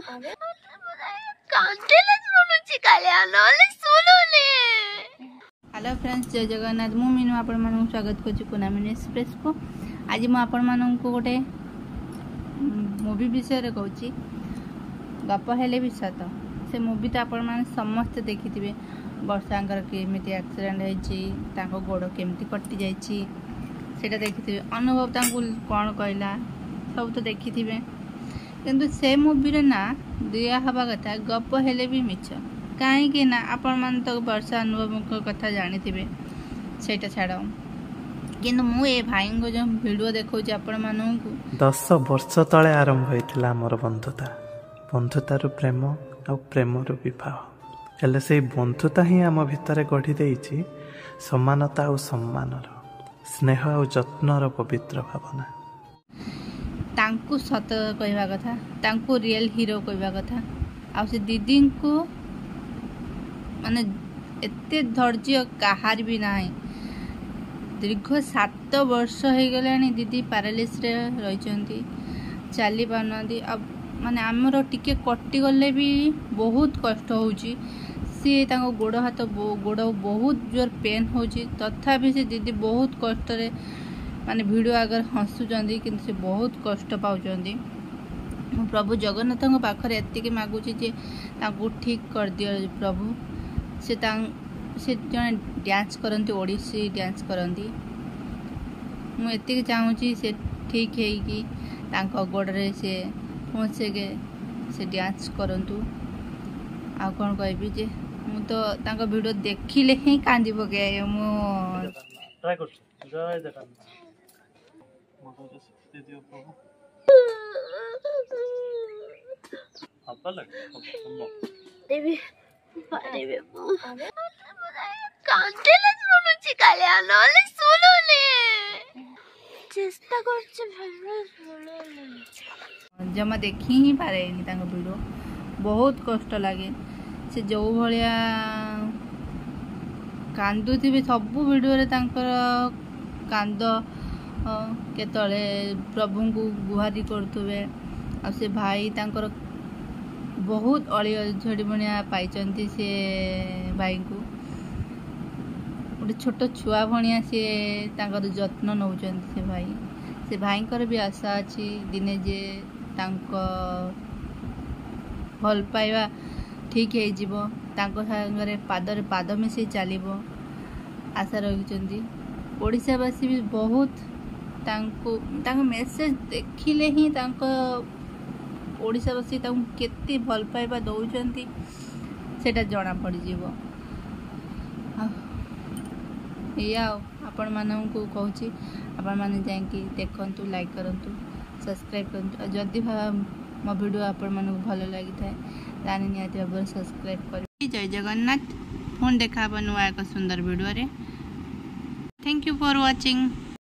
Hello friends, जय जगन्नाथ। मु मीनू आपण मानू स्वागत करछु कुनामिनी एक्सप्रेस को। आज मु आपण मानू को गोटे मूवी विषय रे कहूची। गप हेले भी सत। से मूवी तो आपण मान समस्त देखिथिबे। वर्षांकर केमिति एक्सीडेंट हेची, ताको गोड़ केमिति कटि जाईची सेटा देखिथिबे। अनुभव तांको कोन कहला सब तो देखिथिबे। किंतु से मूवी रे ना दिया हवा कथा गप हेले भी मिछ। कहीं ना आपण मान तो वर्षा अनुभव कथा जानी थे सेटा छाड़ कि ए भाई को जो वीडियो देखा आपण मान 10 वर्ष तले आरंभ होता मोर बंधुता बंधुतार प्रेम आ प्रेम विवाह हेले से बंधुता ही आम भितर गढ़ी देइछि समानता और सम्मान स्नेह और जत्नर पवित्र भावना। तांकु सत कहवा कथा, तांकु रियल हीरो कहवा कथा। आ से दीदी को माने एते धैर्य कहार भी ना। दीर्घ 7 वर्ष हो गलानी दीदी पैरालिस रे रही चली पारना। अब माने आमर टिके कटि गले भी बहुत कष्ट होउची। सी तांको गोड़ हाथ गोड़ बहुत जोर पेन होउची। तथापि से दीदी बहुत कष्ट रे माने वीडियो अगर हसुचंदी किंतु से बहुत कष्ट पाउचंदी। प्रभु जगन्नाथ पाखरे एतिके मागुची जे तांको ठीक कर दियो प्रभु। से जन डांस करती ओडिसी डांस करती मुझे चाहूँगी से ठीक है कि गोड़े से पहुँचे से डांस करतु। आ कौन कहबी जे मु तो तांको वीडियो देखिले ही कांदी पकाए जमा देखी ही पारे वीडियो बहुत कष्ट लगे। से जो भाया कांदुथिबे सब वीडियो रे कांद केतले प्रभु को गुहारी करथुबे। आ से भाई तांकर बहुत अली झड़ी भणिया पाइचंती। से भाई को गोटे छोट छुआ भणिया से तांकर जत्न नौचंती। से भाई भी आशा अच्छी दिने जे तांको भल पाइबा ठीक है जीवो। तांको सागरे पादरे पाद मिसई चलिबो आशा रखिचंती। ओडिशावासी भी बहुत तांको मेसेज देखिले ही तांको ओडिशावासी तांको केते भल पाइबा दौचंती सेटा जना पड़ जीवो। या आपण मानू कहूँ आपण मैंने जाकि देखु, लाइक करूँ, सब्सक्राइब करूँ। जदि मो वीडियो आपण मानू भल लगी था निहाती भाव सब्सक्राइब कर। जय जगन्नाथ। पुणी देखा नुआ एक सुंदर वीडियो रे। Thank you for watching.